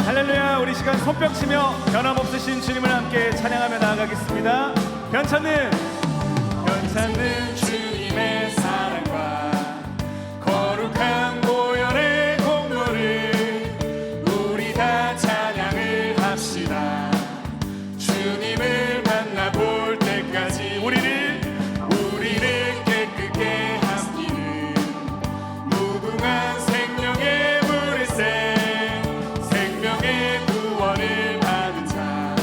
할렐루야. 우리 시간 손뼉 치며 변함없으신 주님을 함께 찬양하며 나아가겠습니다. 변찮는 주님의 사랑과 거룩한 보혈의 공로를 우리 다 찬양을 합시다. 주님을 만나볼 때까지 우리를 깨끗게 하시는 무궁한 생명의 물새, 생명의 구원을 받은 자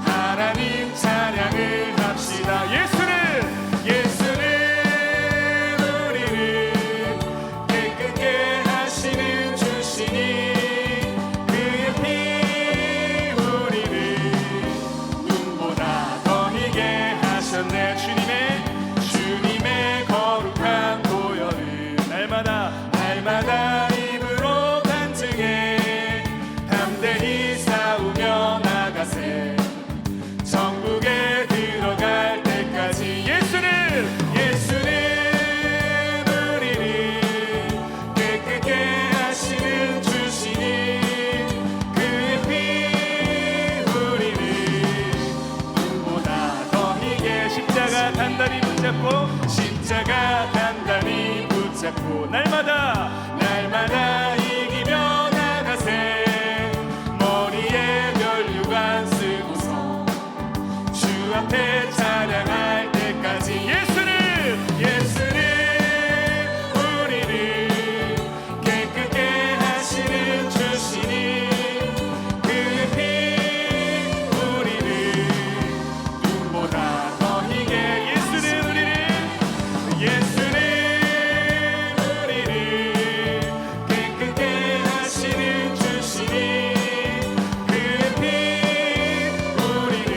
하나님 찬양을 합시다. 예수는 우리를 깨끗게 하시는 주시니 그의 피 우리를 눈보다 더 희게 하셨네. 주님의 거룩한 보혈을 날마다 입으로 간증해 담대히 싸우며 나가세. 천국에 들어갈 때까지 예수는 우리를 깨끗게 하시는 주시니 그의 피 우리를 눈보다 더 희게 십자가 단단히 붙잡고 날마다 이기며 나가세. 머리에 면류관 쓰고서 주 앞에 찬양할 때까지 예수는 우리를 깨끗게 하시는 주시니 그의 피 우리를 눈보다 더 희게. 예수는 우리를 깨끗게 하시는 주시니 그의 피 우리를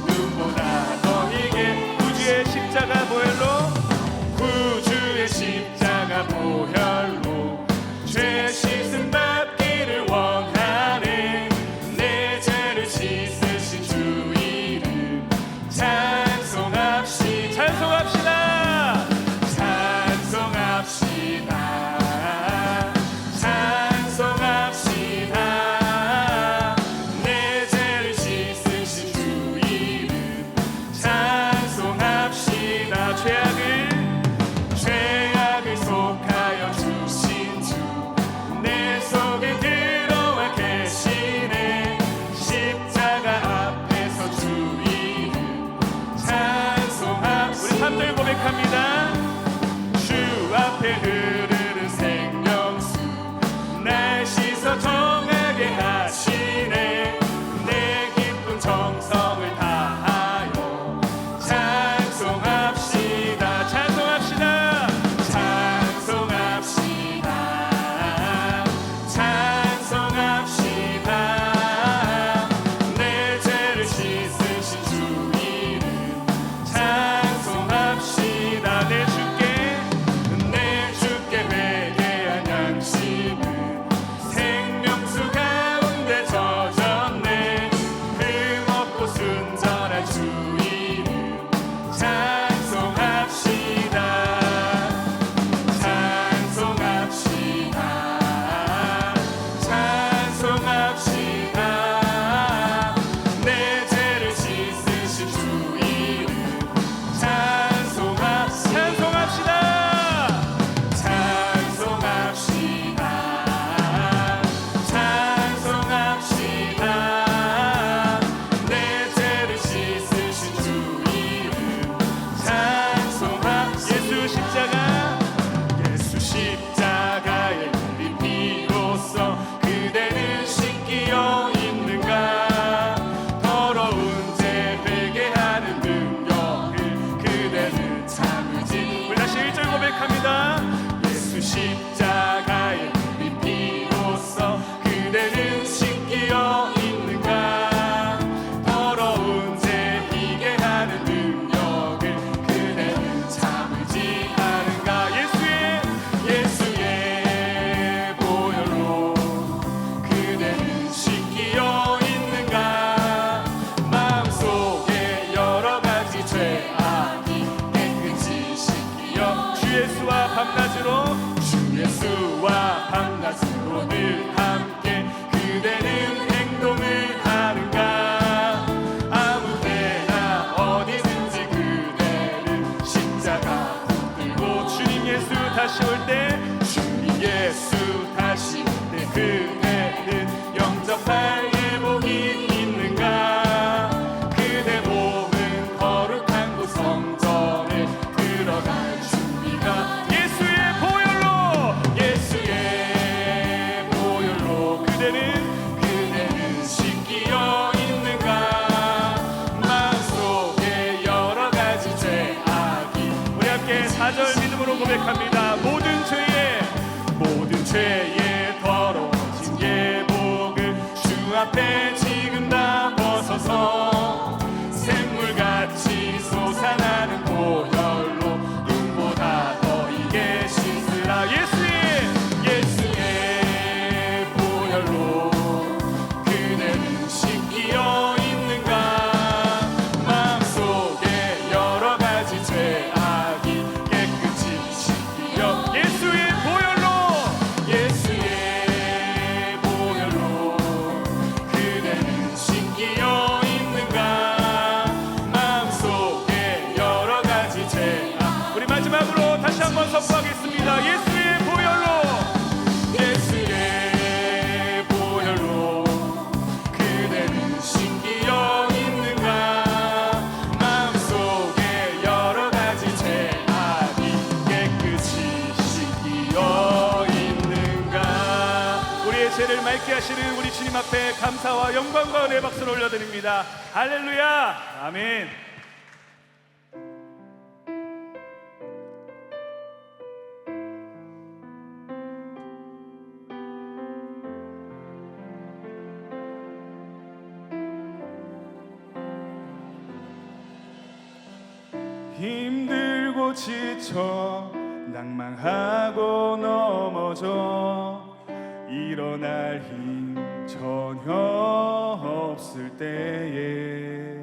눈보다 더 희게. 구주의 십자가 보혈로 죄 씻음 받기를 원하네. 내 죄를 씻으신 주 이름 찬송합시다. 내 죄를 씻으신 주 이름 찬송합시다. 죄악을 속하여 주신 주 내 속에 들어와 계시네. 십자가 앞에서 주 이름 찬송합시다. 우리 3절 고백합니다. 주 앞에 흐르는 생명수 날 씻어 정하게 하시네. 내 기쁜 정성을 다하여 찬송합시다. 내 죄를 씻으신 주 이름 찬송합시다. 내 주께 회개한 양심은 생명수 가운데 젖었네. 흠없고 순전한 주 이름 찬송합시다. 내 죄를 씻으신 주 이름 찬송합시다. 내 죄를 씻으신 주 이름 예수 십자가의 피 피로써 그대는 씻기어 있는가. 더러운 죄 회개하는 능력을 그대는 참으지. 우리 다시 1절 고백합니다. 예수 십자가의 피 피로써 그대는 씻기어 있는가. 더러운 죄 회개하는 능력을 그대는 참으지 않은가. 예수의 보혈로 그대는 씻기어 있는가. 마음속에 여러 가지 죄악이 깨끗이 씻기어 주 예수와 밤낮으로 늘 함께 그 예수 다시 내 그대는 영접할 예복이 있는가. 그대 몸은 거룩한 곳 성전에 들어갈 준비가 예수의 보혈로 그대는 씻기어 있는가. 마음속에 여러 가지 죄악이 우리 함께 4절 믿음으로 고백합니다. 모든 죄의 더러워진 예복을 주 앞에 지금 다 벗어서 샘물같이 솟아나는 보혈로 눈보다 더 이게 씻으라. 예수의 보혈로 그대는 씻기어 있는가. 마음속에 여러 가지 죄악이 깨끗이 씻기어 예수의 보혈로 그대는 씻기어 있는가. 마음속에 여러 가지 죄악. 우리 마지막으로 다시 한번 선포하겠습니다. 예수의 보혈로 그대는 씻기어 있는가. 마음속에 여러 가지 죄악이 깨끗이 씻기어 있는가. 우리의 죄를 맑게 하시는 우리 주님 앞에 감사와 영광과 은혜의 박수를 올려드립니다. 할렐루야. 아멘. 힘들고 지쳐 낭망하고 넘어져 일어날 힘 전혀 없을 때에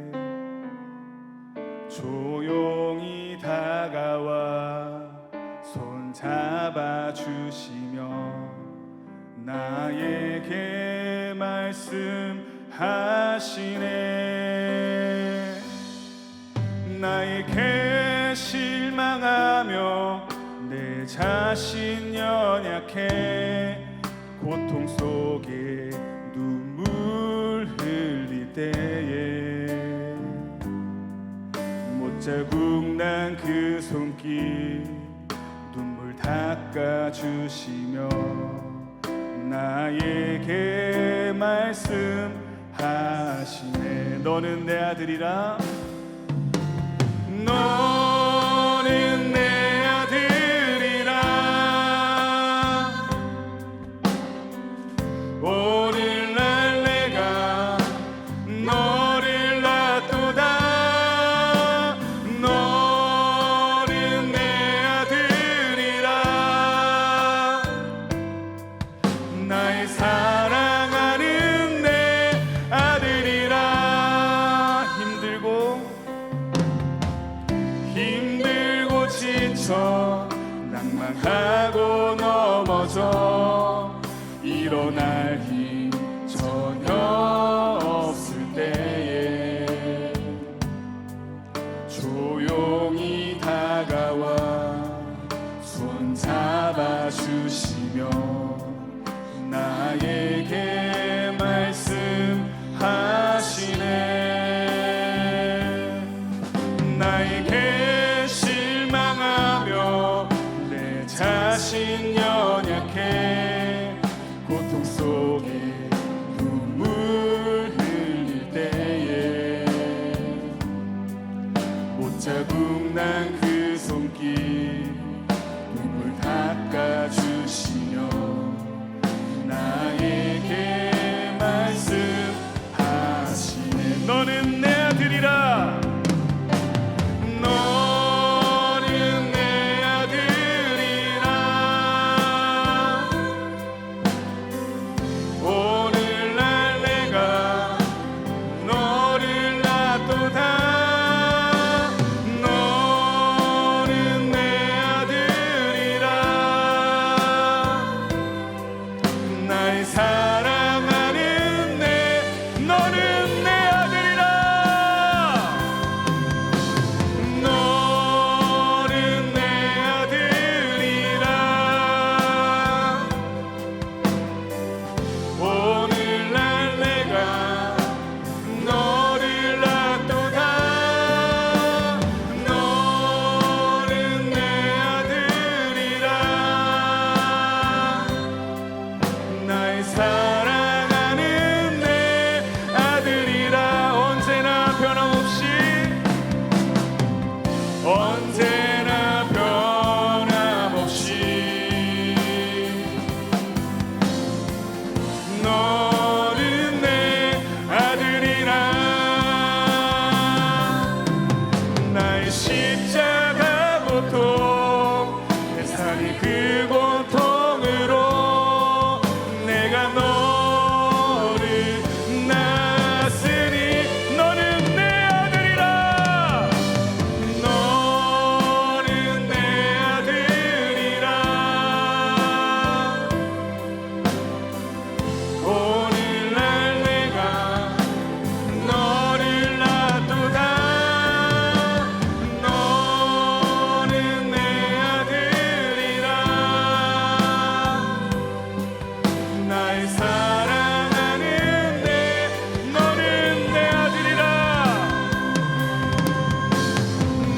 조용히 다가와 손 잡아주시며 나에게 말씀하시네. 나에게 실망하며 내 자신 연약해 고통 속에 눈물 흘릴 때에 못자국 난 그 손길 눈물 닦아주시며 나에게 말씀하시네. 너는 내 아들이라. 너는 내 아들이라. 오늘날 내가 너를 낳도다. 너는 내 아들이라. 나의 사랑하는 내 아들이라. 힘들고 지쳐 낭망하고 넘어져 일어날 힘 전혀 없을 때에 조용히 다가와 손 잡아주시며 나에게 말씀하시네. 나에게 실망하며 내 자신 연약해 고통 속에 눈물 흘릴 때에 못자국 난 그 손길 눈물 닦아주시며 나에게 말씀하시네. 너는 내 아들이라. 너는 내 아들이라. 오늘날 내가 너를 낳도다. 너는 내 아들이라. 나의 사랑하는 너는 내 아들이라. 너는 내 아들이라. 너는 내 아들이라. 나의 십자가 고통, 내 삶이 그 고통으로 내가 너를 낳았으니 너는 내 아들이라. 너는 내 아들이라. 오늘날 내가 너를 낳았도다. 너는 내 아들이라. 날 사랑하는데 너는 내 아들이라.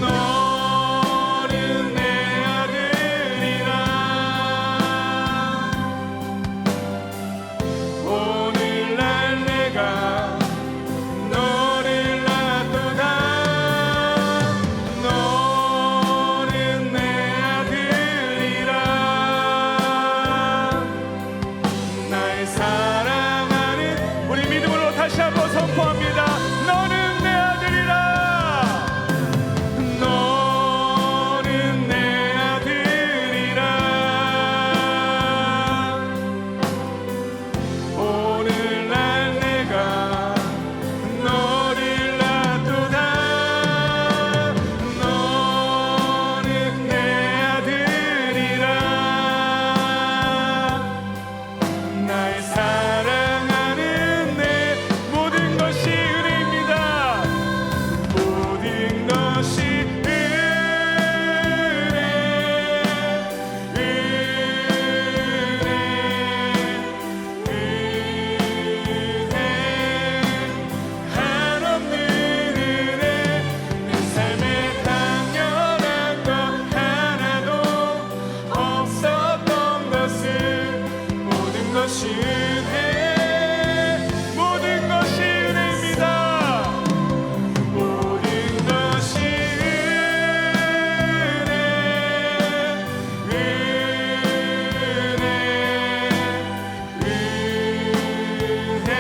너는 내 아들이라. 오늘날 내가 너를 낳았도다. 너는 내 아들이라. 날 사랑하는 우리 믿음으로 다시 한번 선포합니다. 너는 내 아들이라. 너는 내 아들이라. 오늘날 내가 너를 낳았도다. 너는 내 아들이라. 날 사랑하는 내 모든 것이 은혜입니다. 모든 것이 은혜, 한없는 은혜. 내 삶에 당연한 것 하나도 없었던 것을 모든 것이 은혜, 모든 것이 은혜입니다. 모든 것이 은혜,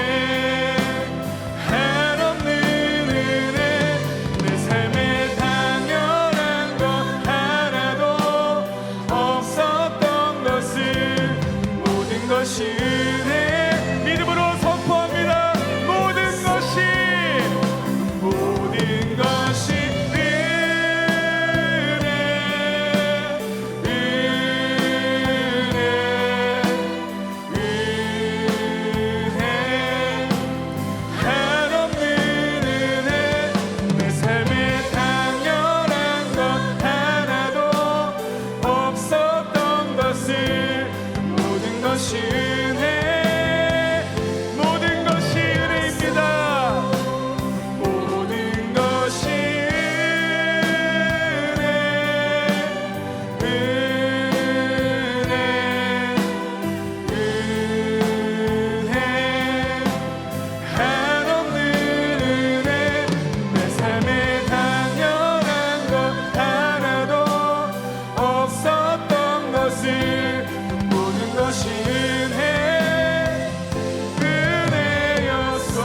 한없는 은혜. 내 삶에 당연한 것 하나도 없었던 것을 모든 것이 은혜. 믿음으로 선포합니다. 모든 것이 은혜, 한없는 은혜. 내 삶에 당연한 것 하나도 없었던 것을 모든 것이 은혜, 모든 것이 은혜입니다. 모든 것이 은혜, 한없는 은혜. 내 삶에 당연한 것 하나도 없었던 것을 모든 것이 은혜였어.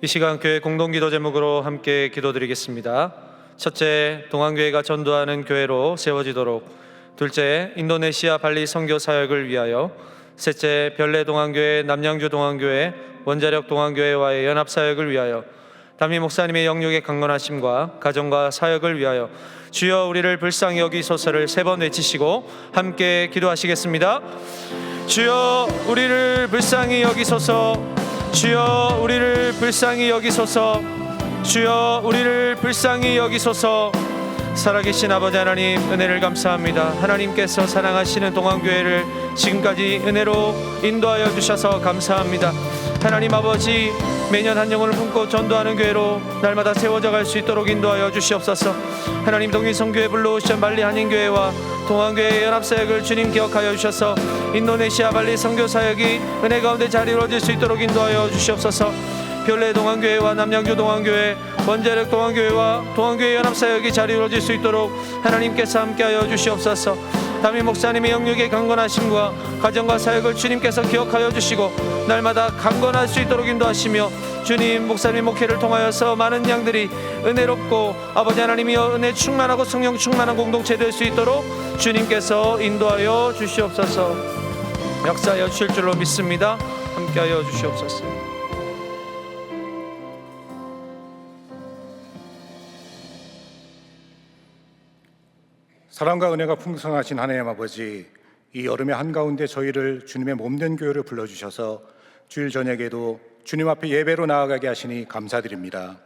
이 시간 교회 공동기도 제목으로 함께 기도드리겠습니다. 첫째, 동안교회가 전도하는 교회로 세워지도록. 둘째, 인도네시아 발리 선교 사역을 위하여. 셋째, 별내 동안교회, 남양주 동안교회, 원자력 동안교회와의 연합 사역을 위하여. 담임 목사님의 영육의 강건하심과 가정과 사역을 위하여. 주여 우리를 불쌍히 여기소서를 3번 외치시고 함께 기도하시겠습니다. 주여 우리를 불쌍히 여기소서. 주여 우리를 불쌍히 여기소서. 주여 우리를 불쌍히 여기소서. 살아계신 아버지 하나님, 은혜를 감사합니다. 하나님께서 사랑하시는 동안교회를 지금까지 은혜로 인도하여 주셔서 감사합니다. 하나님 아버지, 매년 한 영혼을 품고 전도하는 교회로 날마다 세워져 갈 수 있도록 인도하여 주시옵소서. 하나님, 동일성교회 불러오신 발리 한인교회와 동안교회의 연합사역을 주님 기억하여 주셔서 인도네시아 발리 선교사역이 은혜 가운데 잘 이루어질 수 있도록 인도하여 주시옵소서. 별내 동안교회와 남양주 동안교회, 원자력 동안교회와 동안교회 연합사역이 잘 이루어질 수 있도록 하나님께서 함께하여 주시옵소서. 담임 목사님의 영육의 강건하심과 가정과 사역을 주님께서 기억하여 주시고 날마다 강건할 수 있도록 인도하시며, 주님, 목사님 목회를 통하여서 많은 양들이 은혜롭고 아버지 하나님이여 은혜 충만하고 성령 충만한 공동체 될 수 있도록 주님께서 인도하여 주시옵소서. 역사하여 주실 줄로 믿습니다. 함께하여 주시옵소서. 사랑과 은혜가 풍성하신 하나님 아버지, 이 여름의 한가운데 저희를 주님의 몸된 교회를 불러주셔서 주일 저녁에도 주님 앞에 예배로 나아가게 하시니 감사드립니다.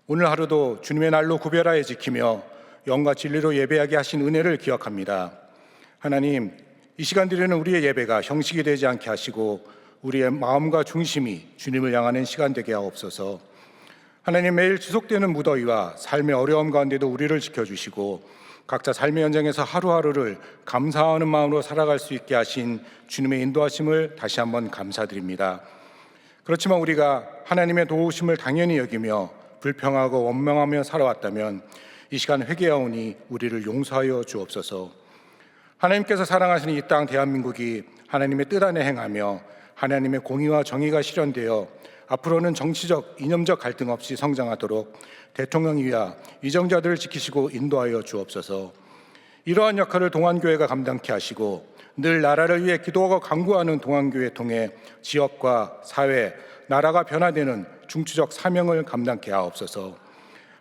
오늘 하루도 주님의 날로 구별하여 지키며 영과 진리로 예배하게 하신 은혜를 기억합니다. 하나님, 이 시간 드리는 우리의 예배가 형식이 되지 않게 하시고 우리의 마음과 중심이 주님을 향하는 시간 되게 하옵소서. 하나님, 매일 지속되는 무더위와 삶의 어려움 가운데도 우리를 지켜주시고 각자 삶의 현장에서 하루하루를 감사하는 마음으로 살아갈 수 있게 하신 주님의 인도하심을 다시 한번 감사드립니다. 그렇지만 우리가 하나님의 도우심을 당연히 여기며 불평하고 원망하며 살아왔다면 이 시간 회개하오니 우리를 용서하여 주옵소서. 하나님께서 사랑하시는 이 땅 대한민국이 하나님의 뜻 안에 행하며 하나님의 공의와 정의가 실현되어 앞으로는 정치적, 이념적 갈등 없이 성장하도록 대통령위와 위정자들을 지키시고 인도하여 주옵소서. 이러한 역할을 동안교회가 감당케 하시고 늘 나라를 위해 기도하고 간구하는 동안교회 통해 지역과 사회, 나라가 변화되는 중추적 사명을 감당케 하옵소서.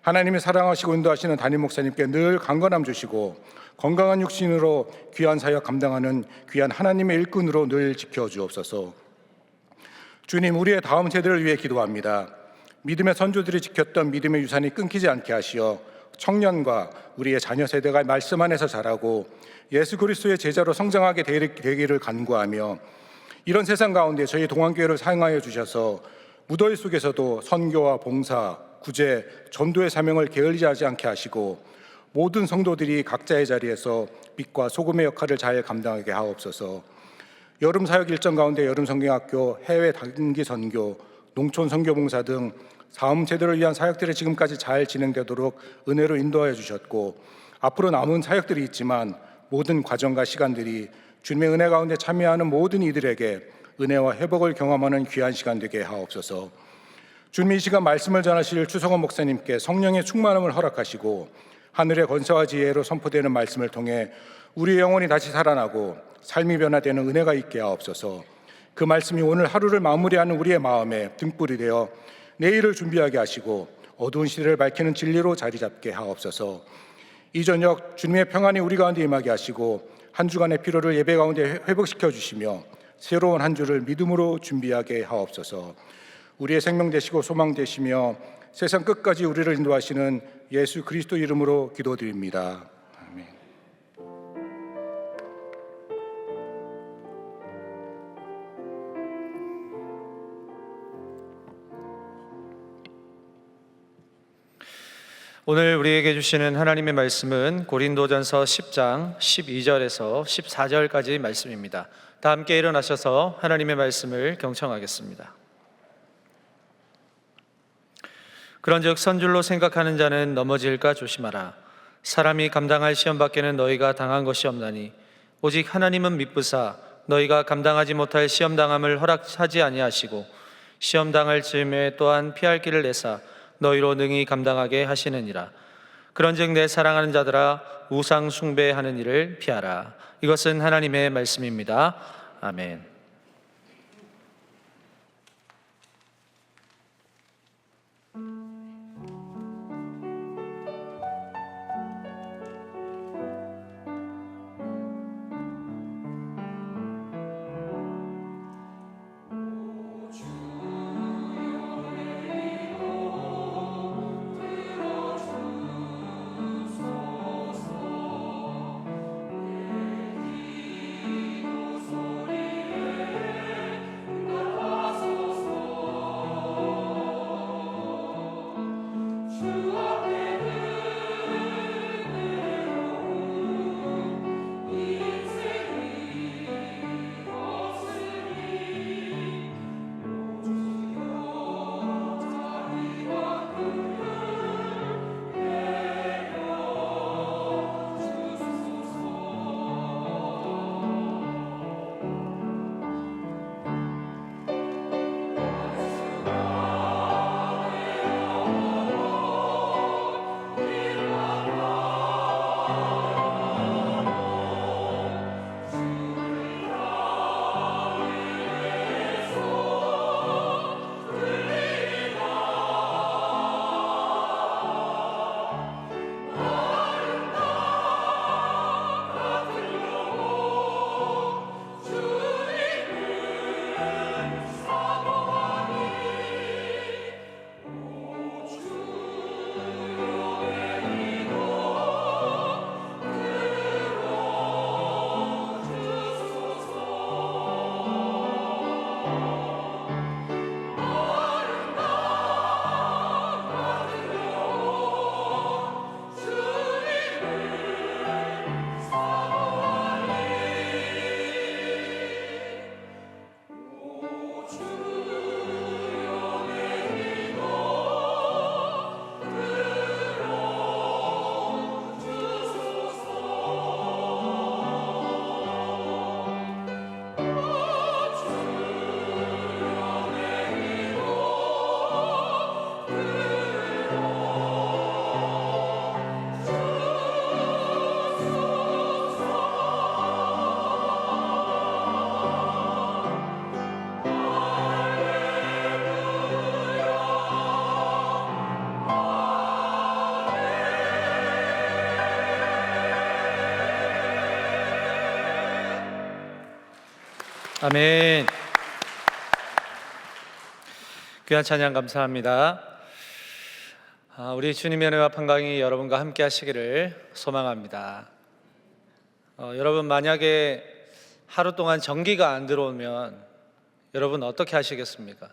하나님이 사랑하시고 인도하시는 담임 목사님께 늘 강건함 주시고 건강한 육신으로 귀한 사역 감당하는 귀한 하나님의 일꾼으로 늘 지켜주옵소서. 주님, 우리의 다음 세대를 위해 기도합니다. 믿음의 선조들이 지켰던 믿음의 유산이 끊기지 않게 하시어 청년과 우리의 자녀 세대가 말씀 안에서 자라고 예수 그리스도의 제자로 성장하게 되기를 간구하며, 이런 세상 가운데 저희 동안교회를 사용하여 주셔서 무더위 속에서도 선교와 봉사, 구제, 전도의 사명을 게을리지 않게 하시고 모든 성도들이 각자의 자리에서 빛과 소금의 역할을 잘 감당하게 하옵소서. 여름 사역 일정 가운데 여름 성경학교, 해외 단기 선교, 농촌 선교 봉사 등 다음 세대를 위한 사역들이 지금까지 잘 진행되도록 은혜로 인도하여 주셨고, 앞으로 남은 사역들이 있지만 모든 과정과 시간들이 주님의 은혜 가운데 참여하는 모든 이들에게 은혜와 회복을 경험하는 귀한 시간 되게 하옵소서. 주님, 이 시간 말씀을 전하실 추성원 목사님께 성령의 충만함을 허락하시고 하늘의 권세와 지혜로 선포되는 말씀을 통해 우리의 영혼이 다시 살아나고 삶이 변화되는 은혜가 있게 하옵소서. 그 말씀이 오늘 하루를 마무리하는 우리의 마음에 등불이 되어 내일을 준비하게 하시고 어두운 시대를 밝히는 진리로 자리 잡게 하옵소서. 이 저녁 주님의 평안이 우리 가운데 임하게 하시고 한 주간의 피로를 예배 가운데 회복시켜 주시며 새로운 한 주를 믿음으로 준비하게 하옵소서. 우리의 생명 되시고 소망 되시며 세상 끝까지 우리를 인도하시는 예수 그리스도 이름으로 기도드립니다. 아멘. 오늘 우리에게 주시는 하나님의 말씀은 고린도전서 10장 12절에서 14절까지 말씀입니다. 다 함께 일어나셔서 하나님의 말씀을 경청하겠습니다. 그런즉 선줄로 생각하는 자는 넘어질까 조심하라. 사람이 감당할 시험 밖에는 너희가 당한 것이 없나니 오직 하나님은 미쁘사 너희가 감당하지 못할 시험 당함을 허락하지 아니하시고 시험 당할 즈음에 또한 피할 길을 내사 너희로 능히 감당하게 하시느니라. 그런즉 내 사랑하는 자들아 우상 숭배하는 일을 피하라. 이것은 하나님의 말씀입니다. 아멘. 아멘. 귀한 찬양 감사합니다. 우리 주님의 은혜와 평강이 여러분과 함께 하시기를 소망합니다. 여러분, 만약에 하루 동안 전기가 안 들어오면 여러분 어떻게 하시겠습니까?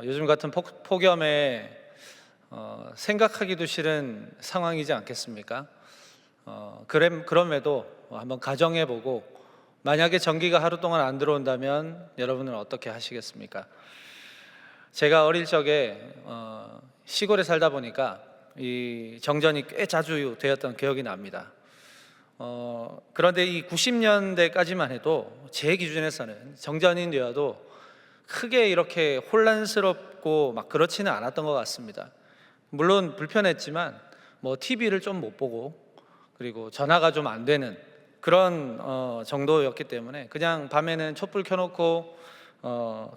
요즘 같은 폭염에 생각하기도 싫은 상황이지 않겠습니까? 그럼에도 한번 가정해보고, 만약에 전기가 하루 동안 안 들어온다면 여러분은 어떻게 하시겠습니까? 제가 어릴 적에 시골에 살다 보니까 이 정전이 꽤 자주 되었던 기억이 납니다. 그런데 이 90년대까지만 해도 제 기준에서는 정전이 되어도 크게 이렇게 혼란스럽고 막 그렇지는 않았던 것 같습니다. 물론 불편했지만 TV를 좀 못 보고, 그리고 전화가 좀 안 되는 그런 정도였기 때문에 그냥 밤에는 촛불 켜놓고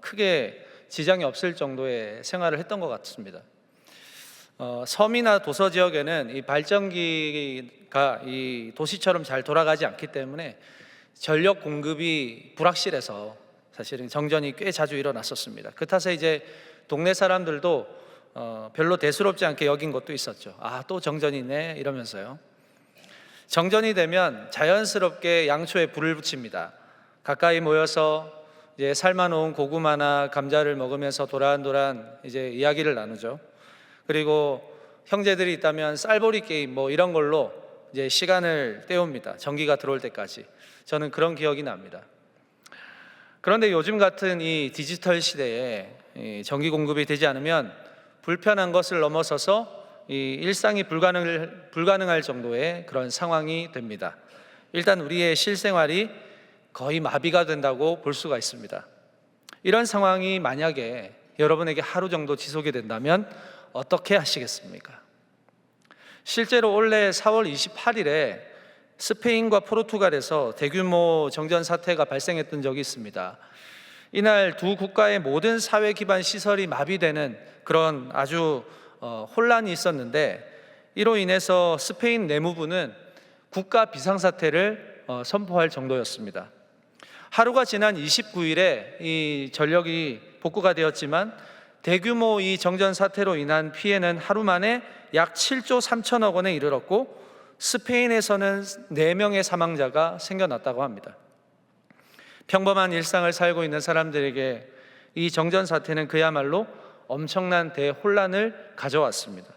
크게 지장이 없을 정도의 생활을 했던 것 같습니다. 섬이나 도서 지역에는 이 발전기가 이 도시처럼 잘 돌아가지 않기 때문에 전력 공급이 불확실해서 사실은 정전이 꽤 자주 일어났었습니다. 그 탓에 이제 동네 사람들도 별로 대수롭지 않게 여긴 것도 있었죠. 또 정전이네 이러면서요. 정전이 되면 자연스럽게 양초에 불을 붙입니다. 가까이 모여서 이제 삶아놓은 고구마나 감자를 먹으면서 도란도란 이제 이야기를 나누죠. 그리고 형제들이 있다면 쌀보리 게임 이런 걸로 이제 시간을 때웁니다. 전기가 들어올 때까지. 저는 그런 기억이 납니다. 그런데 요즘 같은 이 디지털 시대에 이 전기 공급이 되지 않으면 불편한 것을 넘어서서 이 일상이 불가능할 정도의 그런 상황이 됩니다. 일단 우리의 실생활이 거의 마비가 된다고 볼 수가 있습니다. 이런 상황이 만약에 여러분에게 하루 정도 지속이 된다면 어떻게 하시겠습니까? 실제로 올해 4월 28일에 스페인과 포르투갈에서 대규모 정전 사태가 발생했던 적이 있습니다. 이날 두 국가의 모든 사회 기반 시설이 마비되는 그런 아주 혼란이 있었는데, 이로 인해서 스페인 내무부는 국가 비상사태를 선포할 정도였습니다. 하루가 지난 29일에 이 전력이 복구가 되었지만 대규모 이 정전 사태로 인한 피해는 하루 만에 약 7조 3천억 원에 이르렀고, 스페인에서는 4명의 사망자가 생겨났다고 합니다. 평범한 일상을 살고 있는 사람들에게 이 정전 사태는 그야말로 엄청난 대혼란을 가져왔습니다.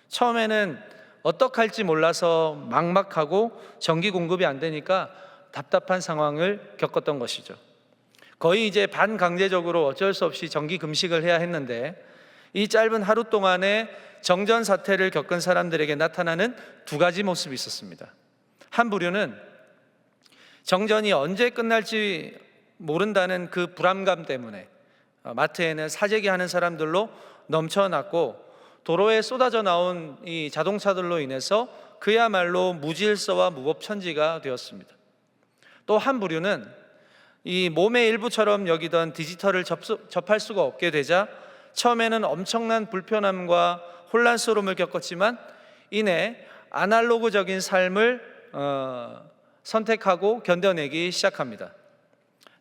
처음에는 어떡할지 몰라서 막막하고 전기 공급이 안 되니까 답답한 상황을 겪었던 것이죠. 거의 이제 반강제적으로 어쩔 수 없이 전기 금식을 해야 했는데, 이 짧은 하루 동안에 정전 사태를 겪은 사람들에게 나타나는 두 가지 모습이 있었습니다. 한 부류는 정전이 언제 끝날지 모른다는 그 불안감 때문에 마트에는 사재기 하는 사람들로 넘쳐났고, 도로에 쏟아져 나온 이 자동차들로 인해서 그야말로 무질서와 무법천지가 되었습니다. 또 한 부류는 이 몸의 일부처럼 여기던 디지털을 접할 수가 없게 되자 처음에는 엄청난 불편함과 혼란스러움을 겪었지만 이내 아날로그적인 삶을 선택하고 견뎌내기 시작합니다.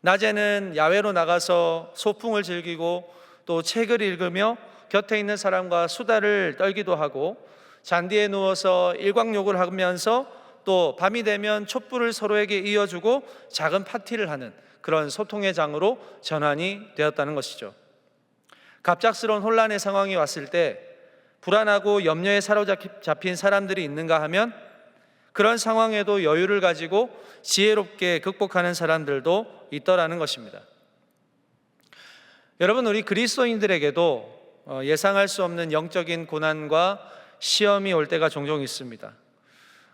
낮에는 야외로 나가서 소풍을 즐기고 또 책을 읽으며 곁에 있는 사람과 수다를 떨기도 하고, 잔디에 누워서 일광욕을 하면서 또 밤이 되면 촛불을 서로에게 이어주고 작은 파티를 하는 그런 소통의 장으로 전환이 되었다는 것이죠. 갑작스러운 혼란의 상황이 왔을 때 불안하고 염려에 사로잡힌 사람들이 있는가 하면, 그런 상황에도 여유를 가지고 지혜롭게 극복하는 사람들도 있더라는 것입니다. 여러분, 우리 그리스도인들에게도 예상할 수 없는 영적인 고난과 시험이 올 때가 종종 있습니다.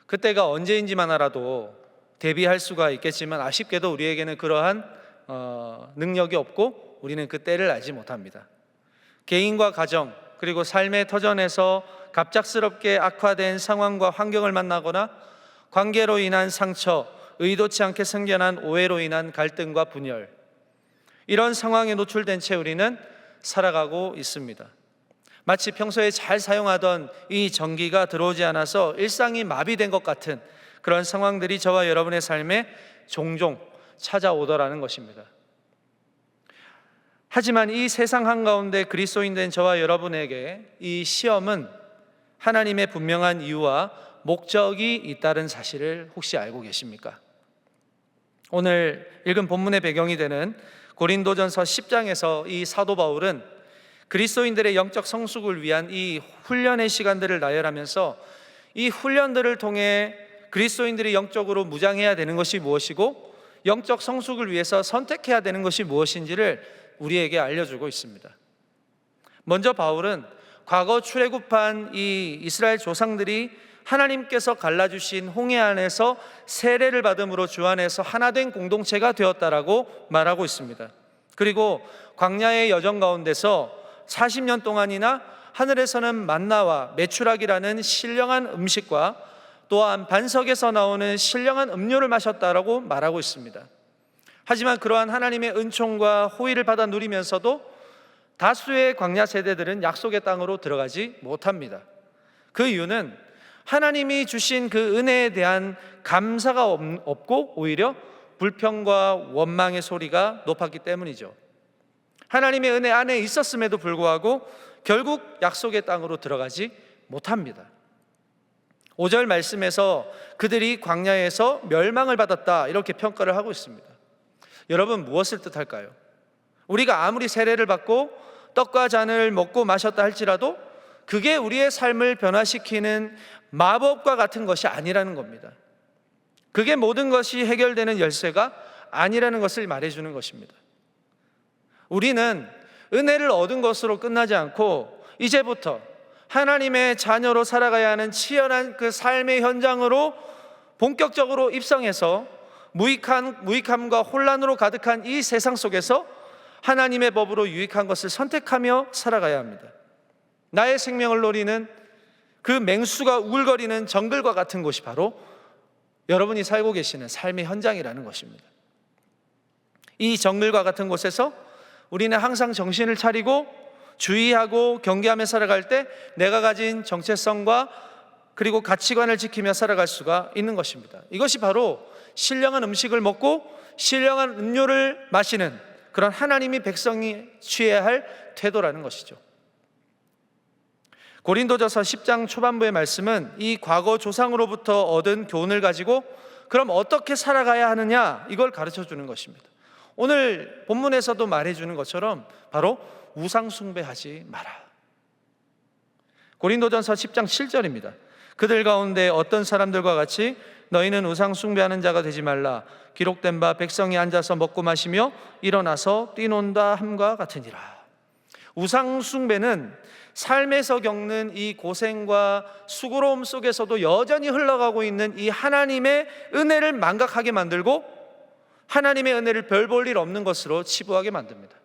그때가 언제인지만 알아도 대비할 수가 있겠지만 아쉽게도 우리에게는 그러한 능력이 없고 우리는 그 때를 알지 못합니다. 개인과 가정 그리고 삶의 터전에서 갑작스럽게 악화된 상황과 환경을 만나거나 관계로 인한 상처, 의도치 않게 생겨난 오해로 인한 갈등과 분열, 이런 상황에 노출된 채 우리는 살아가고 있습니다. 마치 평소에 잘 사용하던 이 전기가 들어오지 않아서 일상이 마비된 것 같은 그런 상황들이 저와 여러분의 삶에 종종 찾아오더라는 것입니다. 하지만 이 세상 한가운데 그리스도인 된 저와 여러분에게 이 시험은 하나님의 분명한 이유와 목적이 있다는 사실을 혹시 알고 계십니까? 오늘 읽은 본문의 배경이 되는 고린도전서 10장에서 이 사도 바울은 그리스도인들의 영적 성숙을 위한 이 훈련의 시간들을 나열하면서 이 훈련들을 통해 그리스도인들이 영적으로 무장해야 되는 것이 무엇이고 영적 성숙을 위해서 선택해야 되는 것이 무엇인지를 우리에게 알려주고 있습니다. 먼저 바울은 과거 출애굽한 이 이스라엘 조상들이 하나님께서 갈라주신 홍해 안에서 세례를 받음으로 주 안에서 하나 된 공동체가 되었다라고 말하고 있습니다. 그리고 광야의 여정 가운데서 40년 동안이나 하늘에서는 만나와 메추락이라는 신령한 음식과 또한 반석에서 나오는 신령한 음료를 마셨다라고 말하고 있습니다. 하지만 그러한 하나님의 은총과 호의를 받아 누리면서도 다수의 광야 세대들은 약속의 땅으로 들어가지 못합니다. 그 이유는 하나님이 주신 그 은혜에 대한 감사가 없고 오히려 불평과 원망의 소리가 높았기 때문이죠. 하나님의 은혜 안에 있었음에도 불구하고 결국 약속의 땅으로 들어가지 못합니다. 5절 말씀에서 그들이 광야에서 멸망을 받았다 이렇게 평가를 하고 있습니다. 여러분, 무엇을 뜻할까요? 우리가 아무리 세례를 받고 떡과 잔을 먹고 마셨다 할지라도 그게 우리의 삶을 변화시키는 마법과 같은 것이 아니라는 겁니다. 그게 모든 것이 해결되는 열쇠가 아니라는 것을 말해주는 것입니다. 우리는 은혜를 얻은 것으로 끝나지 않고 이제부터 하나님의 자녀로 살아가야 하는 치열한 그 삶의 현장으로 본격적으로 입성해서 무익함과 혼란으로 가득한 이 세상 속에서 하나님의 법으로 유익한 것을 선택하며 살아가야 합니다. 나의 생명을 노리는 그 맹수가 우글거리는 정글과 같은 곳이 바로 여러분이 살고 계시는 삶의 현장이라는 것입니다. 이 정글과 같은 곳에서 우리는 항상 정신을 차리고 주의하고 경계하며 살아갈 때 내가 가진 정체성과 그리고 가치관을 지키며 살아갈 수가 있는 것입니다. 이것이 바로 신령한 음식을 먹고 신령한 음료를 마시는 그런 하나님이 백성이 취해야 할 태도라는 것이죠. 고린도전서 10장 초반부의 말씀은 이 과거 조상으로부터 얻은 교훈을 가지고 그럼 어떻게 살아가야 하느냐 이걸 가르쳐 주는 것입니다. 오늘 본문에서도 말해주는 것처럼 바로 우상 숭배하지 마라. 고린도전서 10장 7절입니다. 그들 가운데 어떤 사람들과 같이 너희는 우상 숭배하는 자가 되지 말라. 기록된 바 백성이 앉아서 먹고 마시며 일어나서 뛰논다 함과 같으니라. 우상 숭배는 삶에서 겪는 이 고생과 수고로움 속에서도 여전히 흘러가고 있는 이 하나님의 은혜를 망각하게 만들고 하나님의 은혜를 별 볼 일 없는 것으로 치부하게 만듭니다.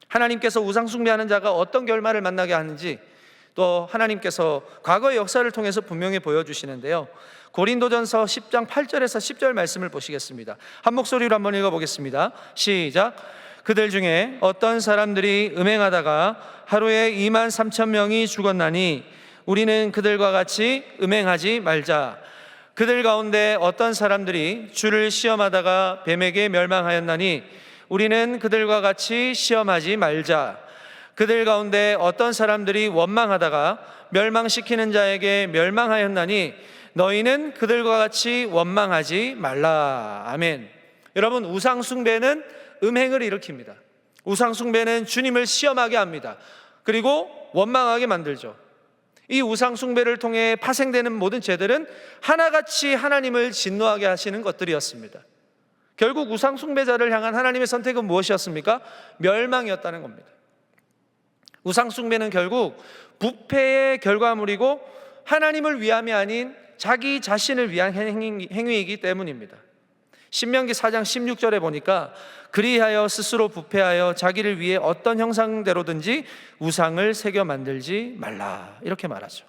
하나님께서 우상 숭배하는 자가 어떤 결말을 만나게 하는지 또 하나님께서 과거의 역사를 통해서 분명히 보여주시는데요. 고린도전서 10장 8절에서 10절 말씀을 보시겠습니다. 한 목소리로 한번 읽어보겠습니다. 시작. 그들 중에 어떤 사람들이 음행하다가 하루에 2만 3천 명이 죽었나니 우리는 그들과 같이 음행하지 말자. 그들 가운데 어떤 사람들이 주를 시험하다가 뱀에게 멸망하였나니 우리는 그들과 같이 시험하지 말자. 그들 가운데 어떤 사람들이 원망하다가 멸망시키는 자에게 멸망하였나니 너희는 그들과 같이 원망하지 말라. 아멘. 여러분, 우상 숭배는 음행을 일으킵니다. 우상 숭배는 주님을 시험하게 합니다. 그리고 원망하게 만들죠. 이 우상 숭배를 통해 파생되는 모든 죄들은 하나같이 하나님을 진노하게 하시는 것들이었습니다. 결국 우상 숭배자를 향한 하나님의 선택은 무엇이었습니까? 멸망이었다는 겁니다. 우상 숭배는 결국 부패의 결과물이고 하나님을 위함이 아닌 자기 자신을 위한 행위이기 때문입니다. 신명기 4장 16절에 보니까 그리하여 스스로 부패하여 자기를 위해 어떤 형상대로든지 우상을 새겨 만들지 말라 이렇게 말하죠.